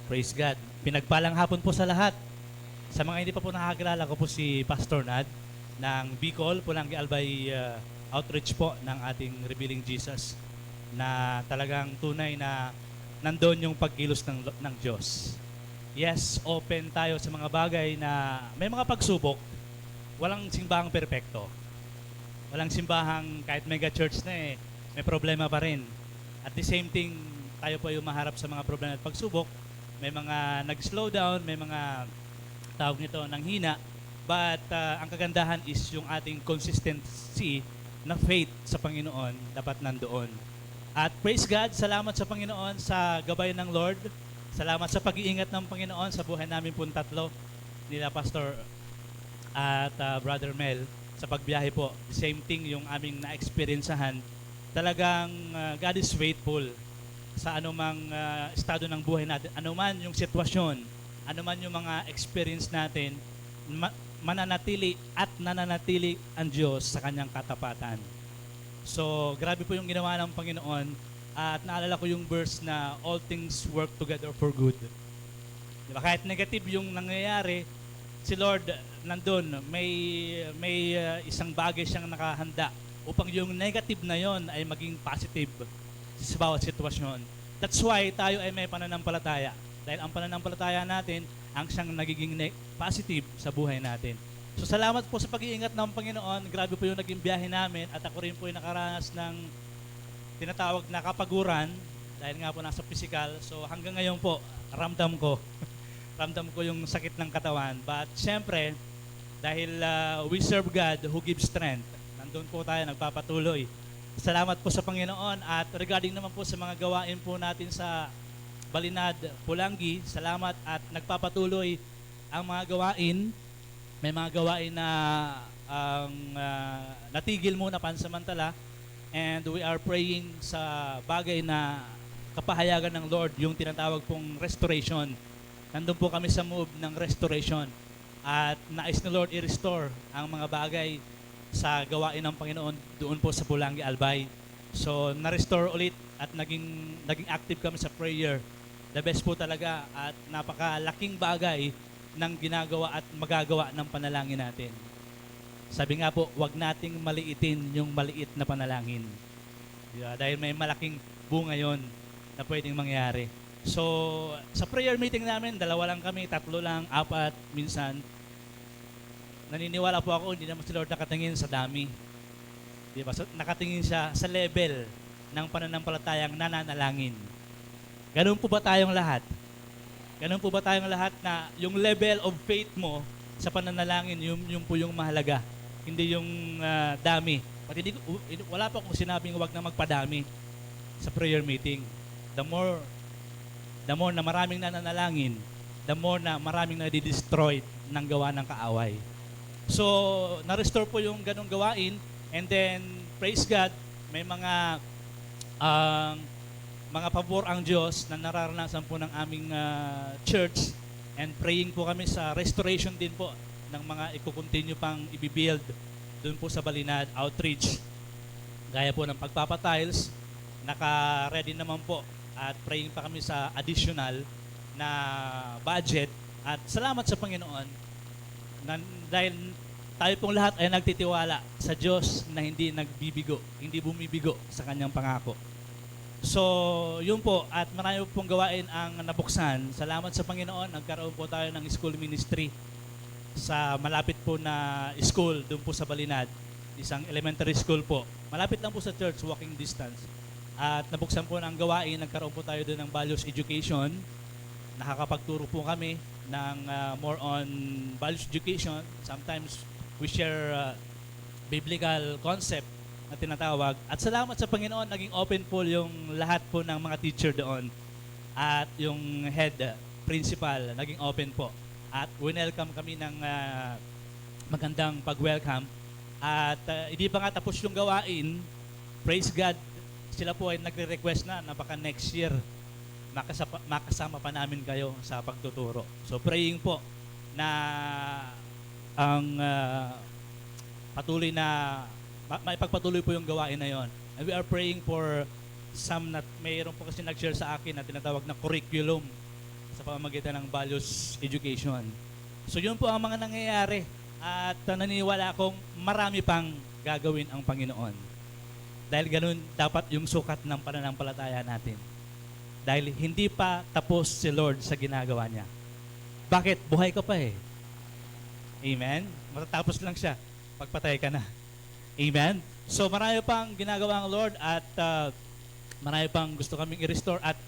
Praise God. Pinagpalang hapon po sa lahat. Sa mga hindi pa po nakakilala ko po si Pastor Nad ng Bicol, Pulangi Albay Outreach po ng ating Revealing Jesus na talagang tunay na nandoon yung pagkilos ng Diyos. Yes, open tayo sa mga bagay na may mga pagsubok. Walang simbahang perpekto. Walang simbahang kahit mega church na may problema pa rin. At the same thing, tayo po yung maharap sa mga problema at pagsubok. May mga nag-slow down, may mga tawag nito ng hina. But ang kagandahan is yung ating consistency na faith sa Panginoon dapat nandoon. At praise God, salamat sa Panginoon sa gabay ng Lord. Salamat sa pag-iingat ng Panginoon sa buhay namin pong tatlo nila Pastor at Brother Mel sa pagbiyahe po. The same thing yung aming na-experiencehan. Talagang God is faithful sa anumang estado ng buhay natin, anuman yung sitwasyon, anuman yung mga experience natin, mananatili at nananatili ang Diyos sa kanyang katapatan. So, grabe po yung ginawa ng Panginoon at naalala ko yung verse na all things work together for good. Diba? Kahit negative yung nangyayari, si Lord nandun, may isang bagay siyang nakahanda upang yung negative na yon ay maging positive sa bawat sitwasyon. That's why tayo ay may pananampalataya. Dahil ang pananampalataya natin ang siyang nagiging positive sa buhay natin. So salamat po sa pag-iingat ng Panginoon. Grabe po yung naging biyahe namin at ako rin po yung nakaranas ng tinatawag na kapaguran dahil nga po nasa physical. So hanggang ngayon po, ramdam ko. Ramdam ko yung sakit ng katawan. But syempre, dahil we serve God who gives strength, nandun po tayo, nagpapatuloy. Salamat po sa Panginoon at regarding naman po sa mga gawain po natin sa Balinad, Pulangi, salamat at nagpapatuloy ang mga gawain. May mga gawain na natigil muna pansamantala and we are praying sa bagay na kapahayagan ng Lord, yung tinatawag pong restoration. Nandun po kami sa move ng restoration at nais ni Lord i-restore ang mga bagay sa gawain ng Panginoon doon po sa Pulangi Albay. So, na-restore ulit at naging active kami sa prayer. The best po talaga at napakalaking bagay ng ginagawa at magagawa ng panalangin natin. Sabi nga po, wag nating maliitin yung maliit na panalangin. Diba? Dahil may malaking bunga yon na pwedeng mangyari. So, sa prayer meeting namin, 2 lang kami, 3 lang, 4 minsan. Naniniwala po ako, hindi naman si Lord nakatingin sa dami. Diba? So, nakatingin siya sa level ng pananampalatayang nananalangin. Ganun po ba tayong lahat? Ganun po ba tayong lahat na yung level of faith mo sa pananalangin, yung po yung mahalaga. Hindi yung dami. Pati wala pa akong sinabing wag na magpadami sa prayer meeting. The more na maraming nananalangin, the more na maraming nadi-destroy ng gawa ng kaaway. So, na-restore po yung ganong gawain and then, praise God, may mga pabor ang Diyos na nararanasan po ng aming church and praying po kami sa restoration din po ng mga i-continue pang i-build doon po sa Balinad Outreach. Gaya po ng pagpapatiles, naka-ready naman po at praying pa kami sa additional na budget at salamat sa Panginoon dahil tayo pong lahat ay nagtitiwala sa Diyos na hindi nagbibigo, hindi bumibigo sa kanyang pangako. So, yun po, at marami pong gawain ang nabuksan. Salamat sa Panginoon, nagkaroon po tayo ng school ministry sa malapit po na school doon po sa Balinad, isang elementary school po. Malapit lang po sa church, walking distance. At nabuksan po ng gawain, nagkaroon po tayo doon ng values education. Nakakapagturo po kami ng more on values education. Sometimes we share biblical concept na tinatawag. At salamat sa Panginoon, naging open po yung lahat po ng mga teacher doon. At yung head principal, naging open po. At winelcome kami ng magandang pag-welcome. At hindi pa nga tapos yung gawain, praise God, sila po ay nagre-request na baka next year makasama pa namin kayo sa pagtuturo. So praying po na ang patuloy na maipagpatuloy po yung gawain na yon. And we are praying for some mayroon po kasi nag-share sa akin na tinatawag na curriculum sa pamamagitan ng values education. So yun po ang mga nangyayari at naniniwala akong marami pang gagawin ang Panginoon. Dahil ganun dapat yung sukat ng pananampalataya natin. Dahil hindi pa tapos si Lord sa ginagawa niya. Bakit? Buhay ka pa eh. Amen? Matatapos lang siya. Pagpatay ka na. Amen? So marami pang ginagawa ang Lord at marami pang gusto kaming i-restore. At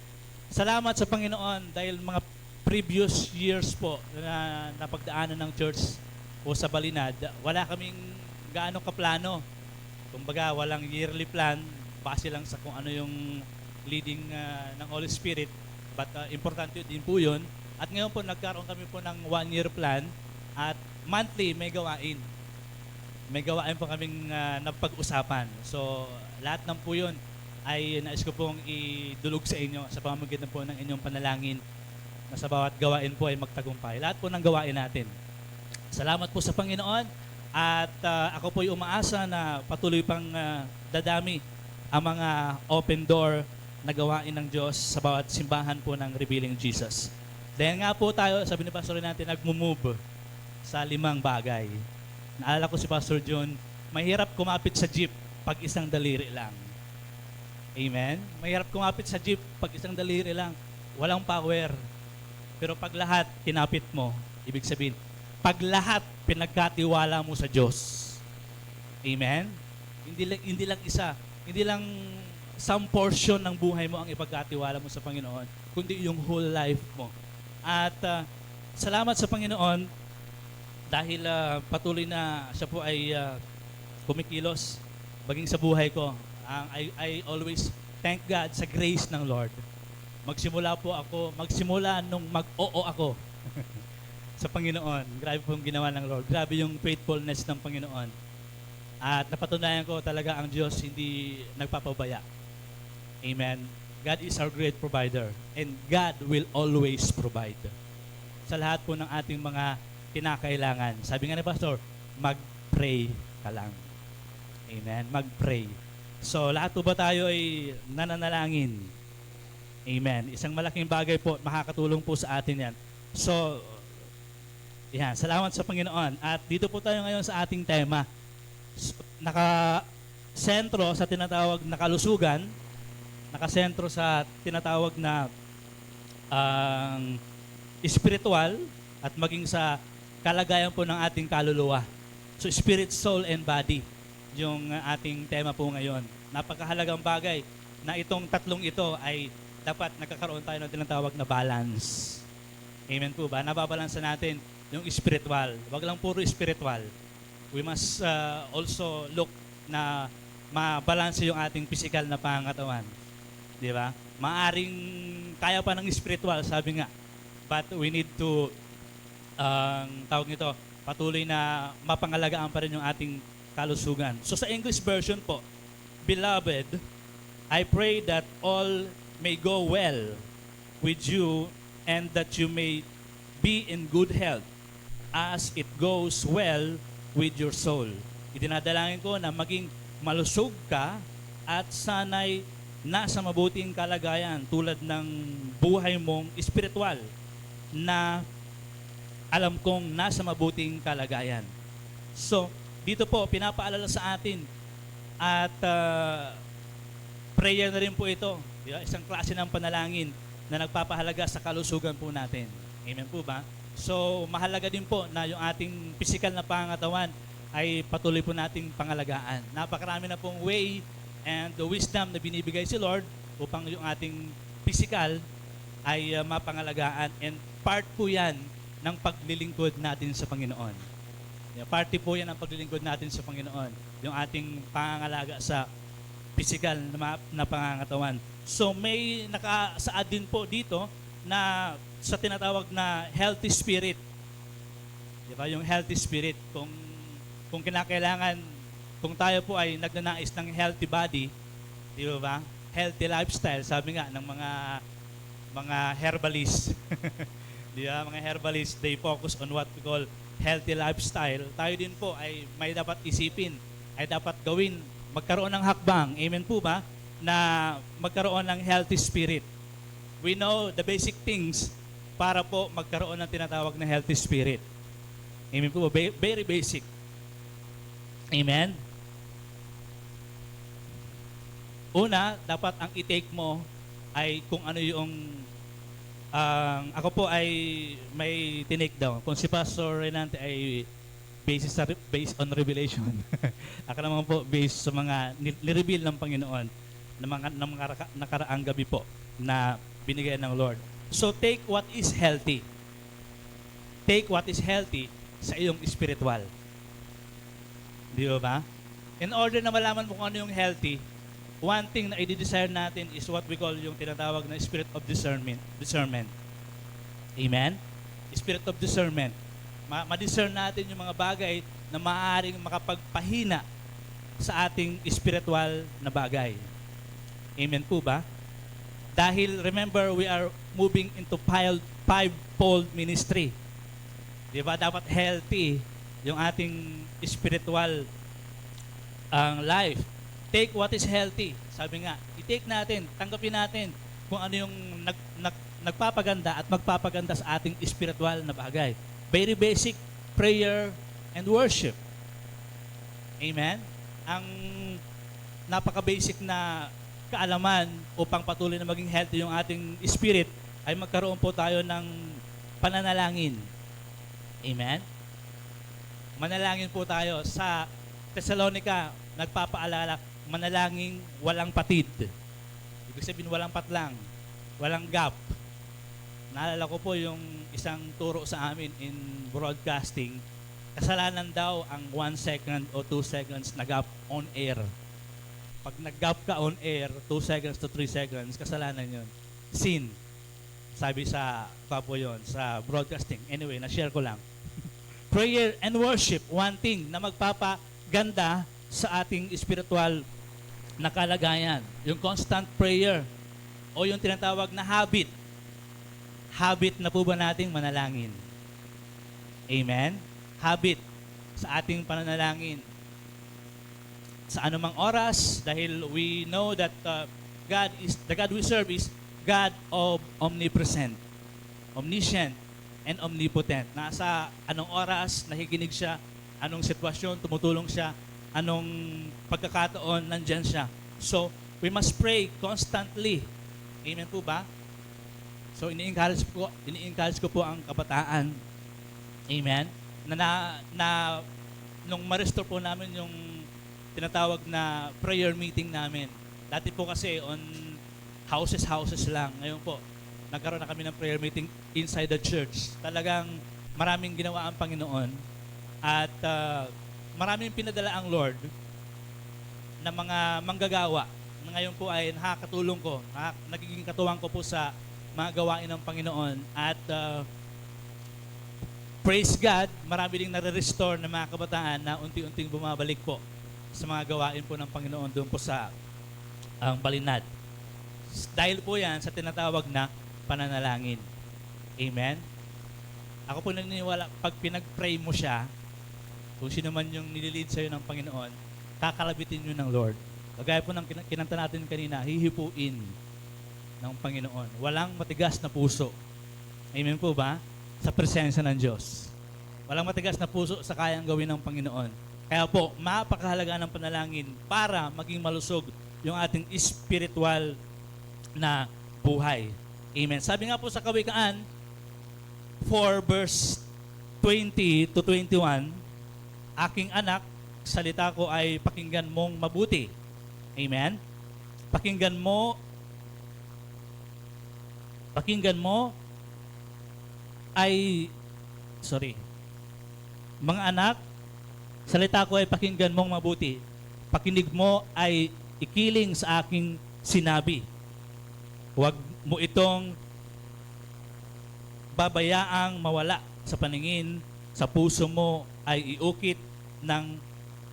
salamat sa Panginoon dahil mga previous years po na napagdaanan ng church o sa Balinad, wala kaming gaano kaplano. Kumbaga, walang yearly plan, base lang sa kung ano yung leading ng Holy Spirit. But importante din po yun. At ngayon po, nagkaroon kami po ng 1-year plan at monthly may gawain. May gawain po kaming napag-usapan. So, lahat ng po yun ay nais ko pong idulog sa inyo sa pamamagitan po ng inyong panalangin na sa bawat gawain po ay magtagumpay. Lahat po ng gawain natin. Salamat po sa Panginoon at ako po ay umaasa na patuloy pang dadami ang mga open door na gawain ng Diyos sa bawat simbahan po ng Revealing Jesus. Dahil nga po tayo, sabi ni Pastor natin, nagmumove sa 5 bagay. Naalala ko si Pastor John, mahirap kumapit sa jeep pag isang daliri lang. Amen? Mahirap kumapit sa jeep pag isang daliri lang. Walang power. Pero pag lahat kinapit mo, ibig sabihin, pag lahat pinagkatiwala mo sa Diyos. Amen? Hindi lang isa, hindi lang some portion ng buhay mo ang ipagkatiwala mo sa Panginoon, kundi yung whole life mo. At salamat sa Panginoon dahil patuloy na siya po ay kumikilos baging sa buhay ko. I always thank God sa grace ng Lord. Magsimula nung mag-oo ako sa Panginoon. Grabe pong ginawa ng Lord. Grabe yung faithfulness ng Panginoon. At napatunayan ko talaga ang Diyos hindi nagpapabaya. Amen. God is our great provider and God will always provide sa lahat po ng ating mga kinakailangan. Sabi nga ni Pastor, mag-pray ka lang. Amen. Mag-pray. So lahat po ba tayo ay nananalangin? Amen. Isang malaking bagay po, makakatulong po sa atin yan. So, yan, salamat sa Panginoon. At dito po tayo ngayon sa ating tema. Nakasentro sa tinatawag na kalusugan, nakasentro sa tinatawag na spiritual at maging sa kalagayan po ng ating kaluluwa. So, spirit, soul, and body, yung ating tema po ngayon. Napakahalagang bagay na itong tatlong ito ay dapat nagkakaroon tayo ng tinatawag na balance. Amen po ba? Nababalansa natin yung spiritual. Wag lang puro spiritual. We must also look na mabalanse yung ating physical na pangangatawan. Di ba? Maaring kaya pa ng spiritual, sabi nga. But we need to, tawag nito, patuloy na mapangalagaan pa rin yung ating kalusugan. So sa English version po, Beloved, I pray that all may go well with you and that you may be in good health as it goes well with your soul. Itinadalangin ko na maging malusog ka at sana'y nasa mabuting kalagayan tulad ng buhay mong espiritual na alam kong nasa mabuting kalagayan. So, dito po, pinapaalala sa atin at prayer na rin po ito. Isang klase ng panalangin na nagpapahalaga sa kalusugan po natin. Amen po ba? So, mahalaga din po na yung ating physical na pangangatawan ay patuloy po nating pangalagaan. Napakarami na pong way and the wisdom na binibigay si Lord upang yung ating physical ay mapangalagaan and part po yan ng paglilingkod natin sa Panginoon. Party po yan ng paglilingkod natin sa Panginoon. Yung ating pangangalaga sa physical na pangangatawan. So may nakasaad din po dito na sa tinatawag na healthy spirit. Di ba? Yung healthy spirit. Kung kinakailangan, kung tayo po ay nagnanais ng healthy body, di ba? Healthy lifestyle, sabi nga ng mga herbalists. Di ba? Mga herbalists, they focus on what we call healthy lifestyle. Tayo din po ay may dapat isipin, ay dapat gawin, magkaroon ng hakbang. Amen po ba? Na magkaroon ng healthy spirit. We know the basic things para po magkaroon ng tinatawag na healthy spirit. Amen po. Very basic. Amen? Una, dapat ang i-take mo ay kung ano yung ako po ay may tinake down. Kung si Pastor Renante ay based on revelation. Ako naman po based sa mga nireveal ng Panginoon ng mga nakaraang gabi po na binigay ng Lord. So take what is healthy. Take what is healthy sa iyong spiritual. Di ba? In order na malaman mo kung ano yung healthy, one thing na i-desire natin is what we call yung tinatawag na spirit of discernment. Amen? Spirit of discernment. Ma-discern natin yung mga bagay na maaaring makapagpahina sa ating spiritual na bagay. Amen po ba? Dahil remember, we are moving into five-fold ministry. Di ba? Dapat healthy yung ating spiritual life. Take what is healthy. Sabi nga, i-take natin, tanggapin natin kung ano yung nagpapaganda at magpapaganda sa ating spiritual na bagay. Very basic, prayer and worship. Amen? Ang napaka-basic na kaalaman upang patuloy na maging healthy yung ating spirit ay magkaroon po tayo ng pananalangin. Amen? Manalangin po tayo. Sa Thessalonica, nagpapaalala, manalangin walang patid. Ibig sabihin, walang patlang, walang gap. Naalala ko po yung isang turo sa amin in broadcasting, kasalanan daw ang 1 second o 2 seconds na gap on air. Pag nag-gap ka on air, 2 seconds to 3 seconds, kasalanan yun. Sin. Sabi sa papo yun, sa broadcasting. Anyway, na-share ko lang. Prayer and worship, one thing na magpapaganda sa ating spiritual na kalagayan. Yung constant prayer o yung tinatawag na habit. Habit na po ba nating manalangin? Amen? Habit sa ating pananalangin. Sa anumang oras, dahil we know that the God we serve is God of omnipresent, omniscient, and omnipotent. Nasa anong oras, nakikinig siya, anong sitwasyon, tumutulong siya, anong pagkakataon, nandyan siya. So, we must pray constantly. Amen po ba? So, ini-encourage ko po ang kabataan. Amen? Nung ma-restore po namin yung tinatawag na prayer meeting namin. Dati po kasi on houses lang. Ngayon po, nagkaroon na kami ng prayer meeting inside the church. Talagang maraming ginawa ang Panginoon at maraming pinadala ang Lord na mga manggagawa na ngayon po ay nakakatulong ko, nagiging katuwang ko po sa mga gawain ng Panginoon at praise God, marami ding nare-restore ng mga kabataan na unti-unting bumabalik po sa mga gawain po ng Panginoon doon po sa Balinad. Dahil po yan sa tinatawag na pananalangin. Amen? Ako po naniniwala, pag pinag-pray mo siya, kung sino man yung nililid sa'yo ng Panginoon, kakalabitin nyo ng Lord. Kagaya po ng kinanta natin kanina, hihipuin ng Panginoon. Walang matigas na puso. Amen po ba? Sa presensya ng Diyos. Walang matigas na puso sa kayang gawin ng Panginoon. Kaya po, mapakahalaga ng panalangin para maging malusog yung ating spiritual na buhay. Amen. Sabi nga po sa Kawikaan 4 verse 20 to 21, aking anak, salita ko ay pakinggan mong mabuti. Amen. Pakinggan mo mga anak, salita ko ay pakinggan mong mabuti. Pakinig mo ay ikiling sa aking sinabi. Huwag mo itong babayaang mawala sa paningin, sa puso mo ay iukit ng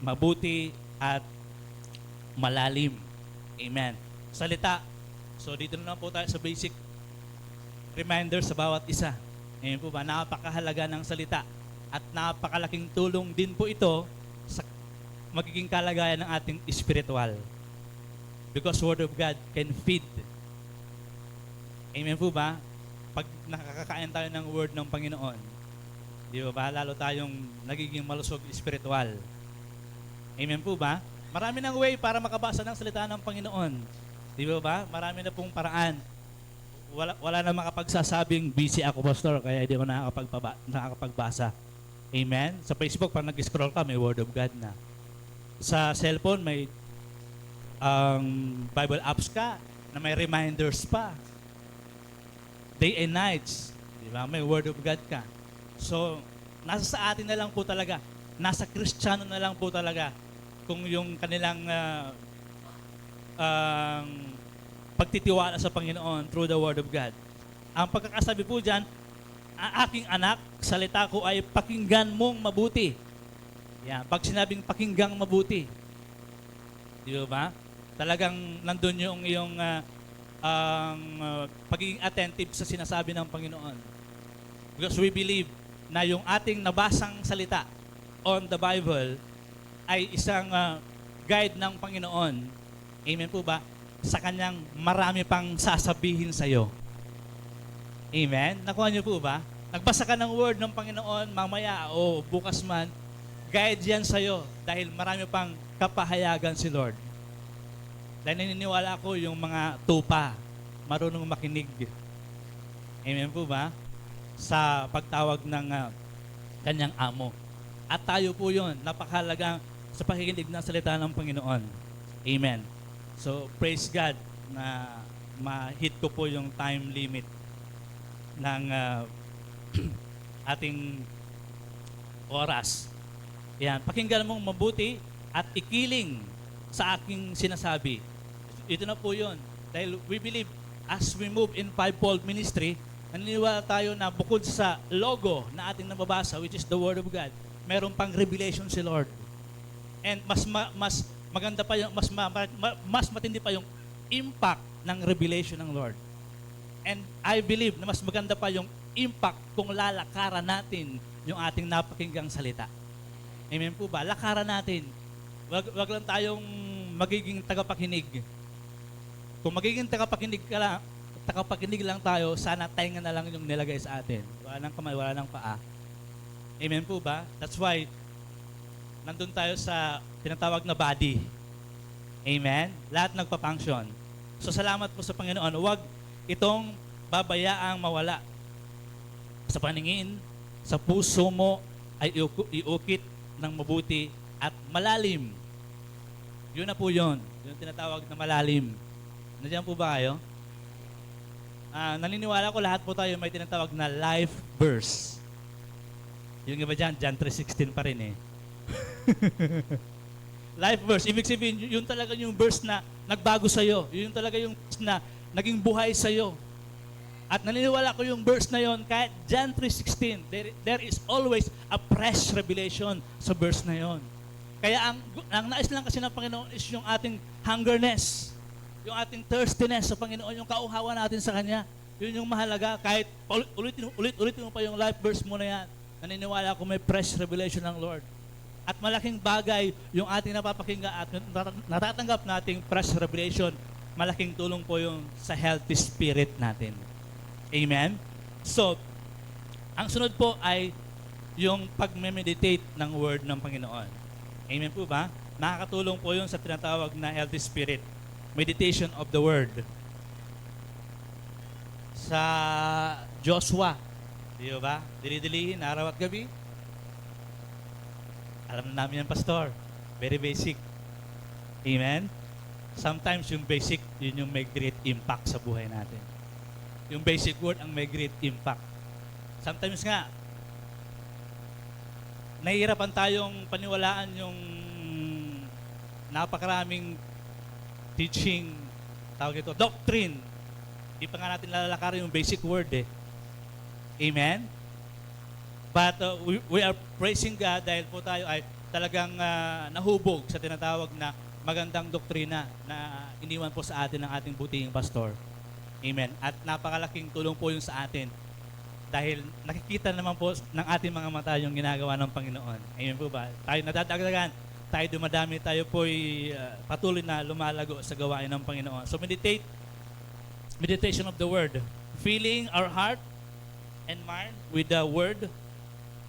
mabuti at malalim. Amen. Salita. So dito na po tayo sa basic reminder sa bawat isa. Amen po ba? Napakahalaga ng salita at napakalaking tulong din po ito sa magiging kalagayan ng ating spiritual. Because Word of God can feed. Amen po ba? pag nakakakain tayo ng word ng Panginoon, di ba, lalo tayong nagiging malusog espiritual. Amen po ba? Marami ng way para makabasa ng salita ng Panginoon. Di ba? Marami na pong paraan. Wala na makapagsasabing busy ako, pastor, kaya hindi ko nakakapagbasa. Amen? Sa Facebook, pag nag-scroll ka, may Word of God na. Sa cellphone, may Bible apps ka na may reminders pa. Day and nights. Di ba? May Word of God ka. So, nasa sa atin na lang po talaga. Nasa Kristiyano na lang po talaga kung yung kanilang pagtitiwala sa Panginoon through the Word of God. Ang pagkakasabi po dyan, ang aking anak, salita ko ay pakinggan mong mabuti. Yan. Pag sinabing pakinggang mabuti, di ba? Talagang nandun yung iyong pagiging attentive sa sinasabi ng Panginoon. Because we believe na yung ating nabasang salita on the Bible ay isang guide ng Panginoon. Amen po ba? Sa kanyang marami pang sasabihin sa iyo. Amen? Nakuha niyo po ba? Nagbasa ka ng word ng Panginoon mamaya o bukas man, guide yan sa iyo dahil marami pang kapahayagan si Lord. Dahil naniniwala ko yung mga tupa, marunong makinig. Amen po ba? Sa pagtawag ng kanyang amo. At tayo po yun, napakahalagang sa pakikinig ng salita ng Panginoon. Amen. So, praise God na ma-hit ko po yung time limit ng ating oras. Yan, pakinggan mong mabuti at ikiling sa aking sinasabi. Ito na po yun. Dahil we believe as we move in fivefold ministry, naniniwala tayo na bukod sa logo na ating nababasa, which is the Word of God, meron pang revelation si Lord. And mas maganda pa yung, mas matindi pa yung impact ng revelation ng Lord. And I believe na mas maganda pa yung impact kung lalakaran natin yung ating napakinggang salita. Amen po ba? Lakaran natin. Wag lang tayong magiging tagapakinig. Kung magiging tagapakinig lang tayo, sana tainga na lang yung nilagay sa atin. Wala nang kamay, wala nang paa. Amen po ba? That's why nandun tayo sa tinatawag na body. Amen? Lahat nagpa-function. So salamat po sa Panginoon. Huwag itong babayaang mawala. Sa paningin, sa puso mo ay iukit ng mabuti at malalim. Yun na po yun. Yung tinatawag na malalim. Nandiyan po ba kayo? Naniniwala ko lahat po tayo may tinatawag na life verse. Yung iba dyan, John 3:16 pa rin eh. Life verse. Ibig sabihin, yun talaga yung verse na nagbago sa'yo. Yun talaga yung verse na naging buhay sa'yo. At naniniwala ko yung verse na yun, kahit John 3:16, there is always a fresh revelation sa verse na yun. Kaya ang nais lang kasi ng Panginoon is yung ating hungerness, yung ating thirstiness sa Panginoon, yung kauhawa natin sa Kanya. Yun yung mahalaga. Kahit ulitin mo pa yung life verse mo na yan, naniniwala ko may fresh revelation ng Lord. At malaking bagay yung ating napapakinggan at natatanggap nating fresh revelation, malaking tulong po yung sa healthy spirit natin. Amen? So, ang sunod po ay yung pag-meditate ng word ng Panginoon. Amen po ba? Nakakatulong po yun sa tinatawag na healthy spirit. Meditation of the word. Sa Joshua, di ba? Dili-dilihin, araw at gabi. Alam na namin yan, Pastor. Very basic. Amen? Sometimes yung basic, yun yung may great impact sa buhay natin. Yung basic word ang may great impact. Sometimes nga, nahihirapan tayong paniwalaan yung napakaraming teaching, tawag ito, doctrine. Di pa nga natin lalakarin yung basic word eh. Amen? But we are praising God dahil po tayo ay talagang nahubog sa tinatawag na magandang doktrina na iniwan po sa atin ng ating butihing pastor. Amen. At napakalaking tulong po yun sa atin dahil nakikita naman po ng ating mga mata yung ginagawa ng Panginoon. Amen po ba? Tayo nadadagdagan, tayo dumadami, tayo po'y patuloy na lumalago sa gawain ng Panginoon. So meditation of the Word. filling our heart and mind with the Word,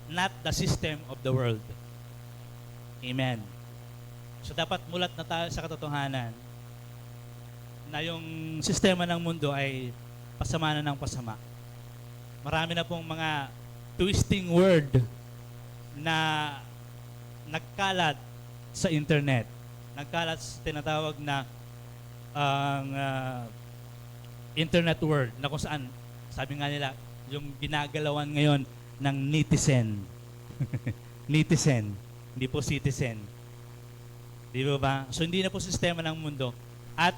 not the system of the world. Amen. So dapat mulat na tayo sa katotohanan na yung sistema ng mundo ay pasama na ng pasama. Marami na pong mga twisting word na nagkalat sa internet. Nagkalat sa tinatawag na ang internet word na kung saan, sabi nga nila, yung ginagalawan ngayon ng netizen. Netizen, hindi po citizen. Di ba? So hindi na po sistema ng mundo. At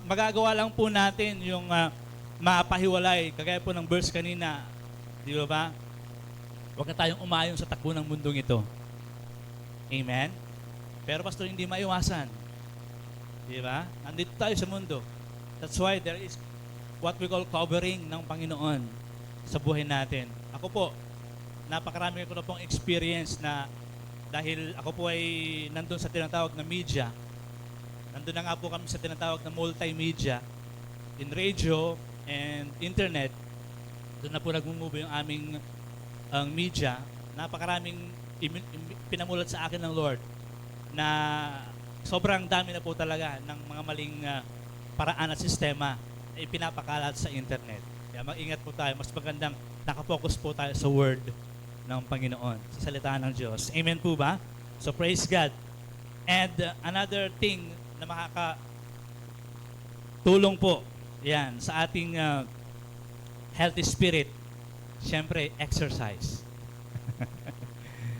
magagawa lang po natin yung mapahiwalay, kagaya po ng verse kanina, di ba? Huwag na tayong umayon sa takbo ng mundong ito. Amen? Pero pastor, hindi maiwasan. Di ba? Nandito tayo sa mundo. That's why there is what we call covering ng Panginoon sa buhay natin. Ako po, napakarami ko na pong experience na dahil ako po ay nandun sa tinatawag na media. Nandun na nga po kami sa tinatawag na multimedia in radio and internet. Doon na po nag-move yung aming media. Napakaraming pinamulat sa akin ng Lord na sobrang dami na po talaga ng mga maling paraan at sistema na ipinapakalat sa internet. Kaya mag-ingat po tayo. Mas magandang nakafocus po tayo sa word ng Panginoon, sa salita ng Diyos. Amen po ba? So praise God. And another thing na makakatulong po yan sa ating healthy spirit, siyempre exercise.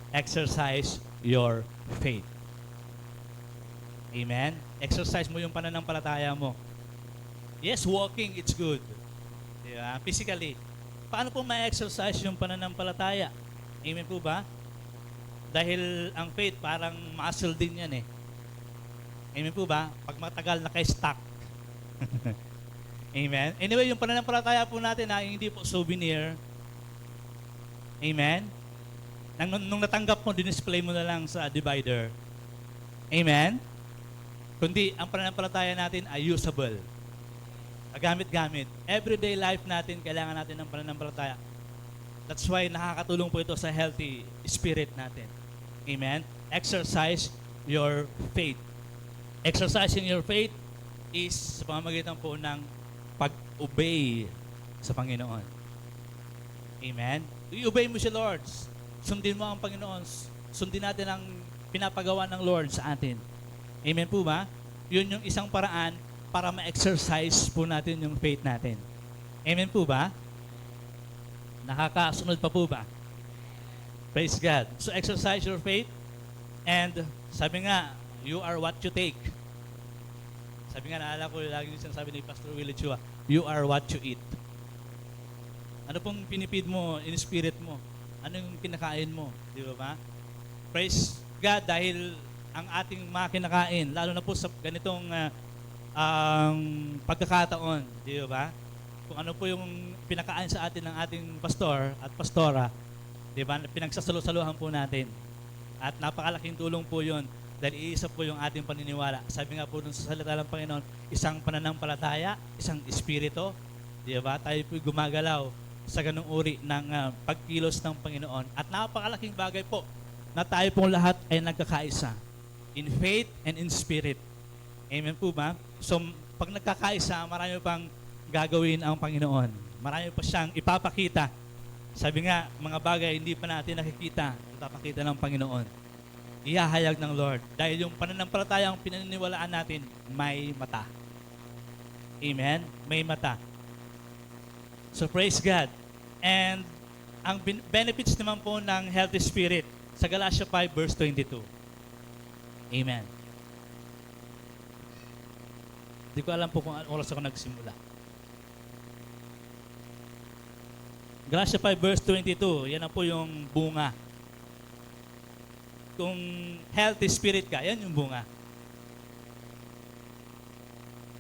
Exercise your faith. Amen? Exercise mo yung pananampalataya mo. Yes, walking, it's good. Diba? Physically. Paano po ma-exercise yung pananampalataya? Amen po ba? Dahil ang faith parang muscle din yan eh. Amen po ba? Pag matagal naka-stuck. Amen? Anyway, yung pananampalataya po natin ay hindi po souvenir. Amen? Nung natanggap mo, dinisplay mo na lang sa divider. Amen? Kundi ang pananampalataya natin ay usable. Gamit-gamit. Everyday life natin, kailangan natin ng pananampalataya. That's why nakakatulong po ito sa healthy spirit natin. Amen? Exercise your faith. Exercising your faith is sa pamamagitan po ng pag-obey sa Panginoon. Amen? I-obey mo si Lord. Sundin mo ang Panginoon. Sundin natin ang pinapagawa ng Lord sa atin. Amen po ba? Yun yung isang paraan para ma-exercise po natin yung faith natin. Amen po ba? Nakakasunod pa po ba? Praise God. So exercise your faith and sabi nga, you are what you take. Sabi nga, naalala ko lagi din sinasabi ni Pastor Willie Chua, you are what you eat. Ano pong pinipid mo, in spirit mo? Ano yung kinakain mo? Di ba? Praise God dahil ang ating mga kinakain, lalo na po sa ganitong pagkakataon, di ba? Kung ano po yung pinakain sa atin ng ating pastor at pastora, di ba? Pinagsasalo-saluhan po natin. At napakalaking tulong po yun dahil iisa po yung ating paniniwala. Sabi nga po dun sa salita ng Panginoon, isang pananampalataya, isang espiritu, di ba? Tayo po gumagalaw sa ganung uri ng pagkilos ng Panginoon. At napakalaking bagay po na tayo pong lahat ay nagkakaisa in faith and in spirit. Amen po ba? So, pag nagkakaisa, marami pang gagawin ang Panginoon. Marami pa siyang ipapakita. Sabi nga, mga bagay hindi pa natin nakikita, ipapakita ng Panginoon. Ihahayag ng Lord. Dahil yung pananampalatayang pinaniniwalaan natin, may mata. Amen? May mata. So, praise God. And, ang benefits naman po ng healthy spirit sa Galatia 5 verse 22. Amen. Hindi ko alam po kung oras ako nagsimula. Galatia 5 verse 22, yan na po yung bunga. Kung healthy spirit ka, yan yung bunga.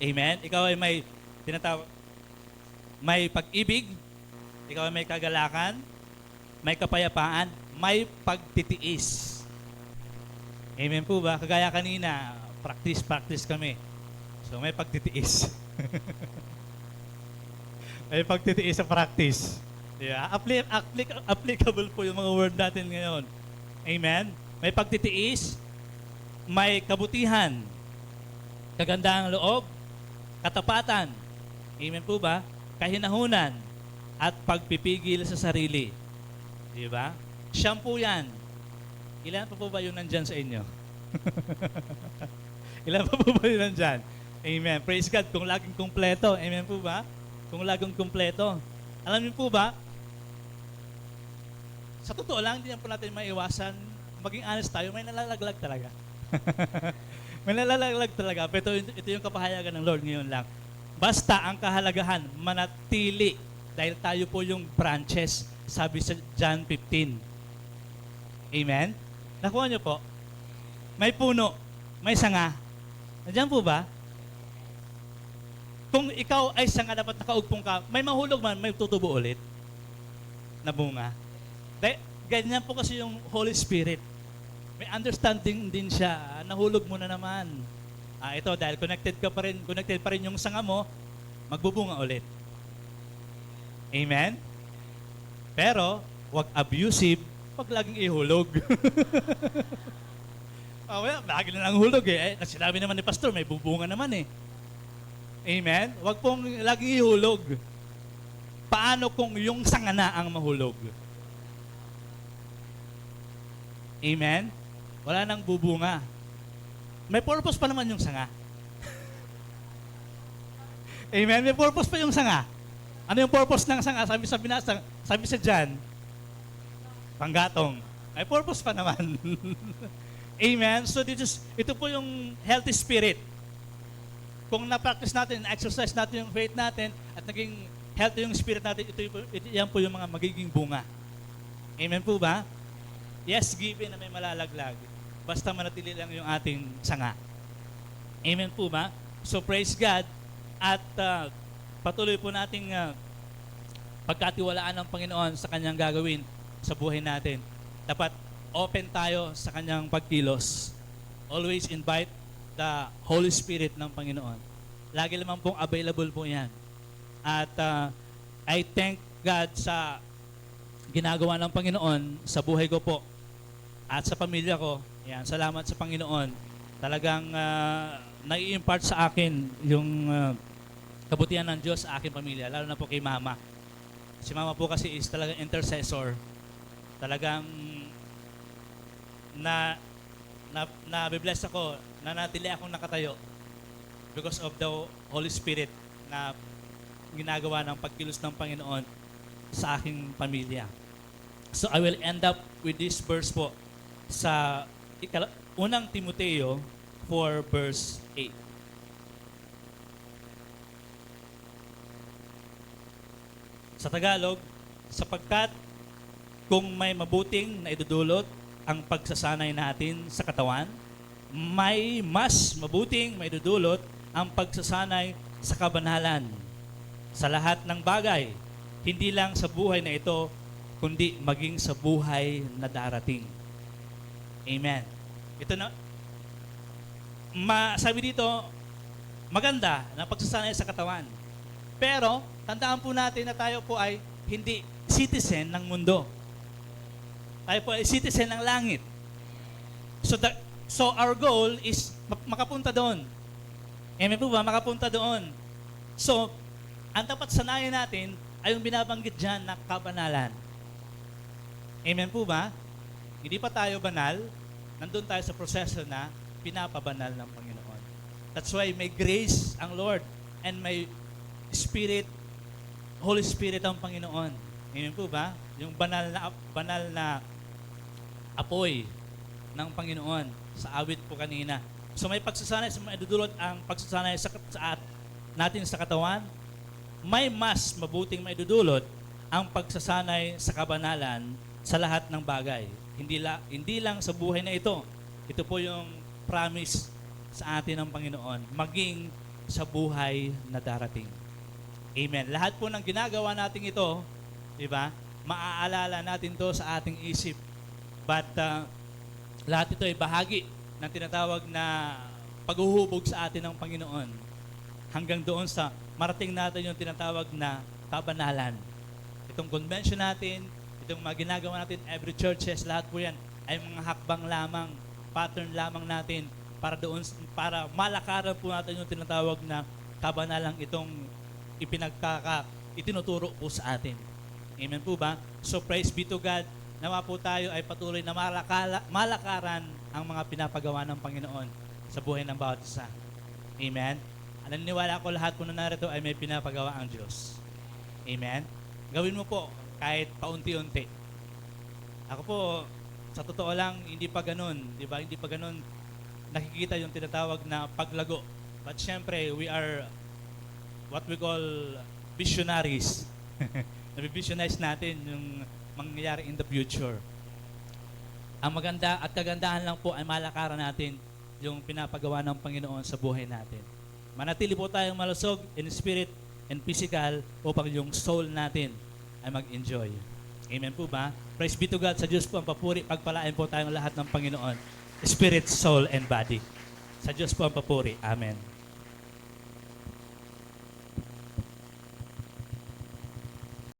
Amen? Ikaw ay may tinatawag, may pag-ibig, ikaw ay may kagalakan, may kapayapaan, may pagtitiis. Amen po ba? Kagaya kanina, practice kami. So may pagtitiis. May pagtitiis sa practice. Yeah, applicable po yung mga word natin ngayon. Amen? May pagtitiis, may kabutihan, kagandahang loob, katapatan. Amen po ba? Kahinahunan at pagpipigil sa sarili. Di ba? Siyam po yan. Ilan pa po ba yung nandyan sa inyo? Ilan pa po ba yung nandyan? Amen. Praise God. Kung laging kumpleto. Amen po ba? Kung laging kumpleto. Alam niyo po ba? Sa totoo lang, hindi na po natin maiwasan. Maging honest tayo, may nalalaglag talaga. May nalalaglag talaga. Pero ito yung kapahayagan ng Lord ngayon lang. Basta ang kahalagahan, manatili. Dahil tayo po yung branches, sabi sa John 15. Amen? Nakuha niyo po? May puno, may sanga. Nandiyan po ba? Kung ikaw ay sanga, dapat nakaugpong ka, may mahulog man, may tutubo ulit na bunga. Ganyan po kasi yung Holy Spirit. May understanding din siya. Nahulog mo na naman. Ito, dahil connected pa rin yung sanga mo, magbubunga ulit. Amen? Pero, wag abusive, wag laging ihulog. Lagi na lang hulog eh. Sinabi naman ni Pastor, may bubunga naman eh. Amen? Wag pong laging ihulog. Paano kung yung sanga na ang mahulog? Amen? Wala nang bubunga. May purpose pa naman yung sanga. Amen? May purpose pa yung sanga. Ano yung purpose ng sanga? Sabi sa John, panggatong. May purpose pa naman. Amen? So ito po yung healthy spirit. Kung na-practice natin, exercise natin yung faith natin, at naging healthy yung spirit natin, yan po yung mga magiging bunga. Amen po ba? Yes, given na may malalaglag. Basta manatili lang yung ating sanga. Amen po ba? So praise God. At patuloy po nating pagkatiwalaan ng Panginoon sa kanyang gagawin sa buhay natin. Dapat open tayo sa kanyang pagkilos. Always invite the Holy Spirit ng Panginoon. Lagi naman pong available po yan. At I thank God sa ginagawa ng Panginoon sa buhay ko po at sa pamilya ko. Yan, salamat sa Panginoon. Talagang nai-impart sa akin yung kabutihan ng Diyos sa aking pamilya, lalo na po kay Mama. Si Mama po kasi is talagang intercessor. Talagang na-bless ako, na natili akong nakatayo because of the Holy Spirit na ginagawa ng pagkilos ng Panginoon sa aking pamilya. So I will end up with this verse po sa unang Timoteo 4 verse 8. Sa Tagalog, sapagkat kung may mabuting na idudulot ang pagsasanay natin sa katawan, may mas mabuting may idudulot ang pagsasanay sa kabanalan sa lahat ng bagay, hindi lang sa buhay na ito, kundi maging sa buhay na darating. Amen. Ito na, sabi dito, maganda na pagsasanay sa katawan. Pero, tandaan po natin na tayo po ay hindi citizen ng mundo. Tayo po ay citizen ng langit. So our goal is makapunta doon. Amen po ba? Makapunta doon. So, ang dapat sanayin natin ay yung binabanggit dyan na kabanalan. Amen po ba? Hindi pa tayo banal, nandun tayo sa proseso na pinapabanal ng Panginoon. That's why may grace ang Lord and may Spirit, Holy Spirit ang Panginoon. Amen po ba? Yung banal na apoy ng Panginoon sa awit po kanina. So may pagsasanay, idudulot ang pagsasanay natin sa katawan. May mas mabuting maidudulot ang pagsasanay sa kabanalan sa lahat ng bagay. Hindi lang sa buhay na ito. Ito po yung promise sa atin ng Panginoon, maging sa buhay na darating. Amen. Lahat po ng ginagawa natin ito, di ba? Maaalala natin to sa ating isip. But lahat ito ay bahagi ng tinatawag na paghuhubog sa atin ng Panginoon. Hanggang doon sa marating natin yung tinatawag na kabanalan. Itong convention natin, itong mga ginagawa natin, every churches, lahat po yan ay mga hakbang lamang, pattern lamang natin para malakaran po natin yung tinatawag na kabanalang itong itinuturo po sa atin. Amen po ba? So praise be to God. Nawa po tayo ay patuloy na malakaran ang mga pinapagawa ng Panginoon sa buhay ng bawat isa. Amen? Naniniwala ko lahat po na narito ay may pinapagawa ang Diyos. Amen? Gawin mo po kahit paunti-unti. Ako po, sa totoo lang, hindi pa ganun. Di ba? Hindi pa ganun nakikita yung tinatawag na paglago. But syempre, we are what we call visionaries. Nabivisionize natin yung mangyayari in the future. Ang maganda at kagandahan lang po ay malakaran natin yung pinapagawa ng Panginoon sa buhay natin. Manatili po tayong malusog in spirit and physical upang yung soul natin ay mag-enjoy. Amen po ba? Praise be to God. Sa Diyos po ang papuri. Pagpalain po tayong lahat ng Panginoon. Spirit, soul, and body. Sa Diyos po ang papuri. Amen.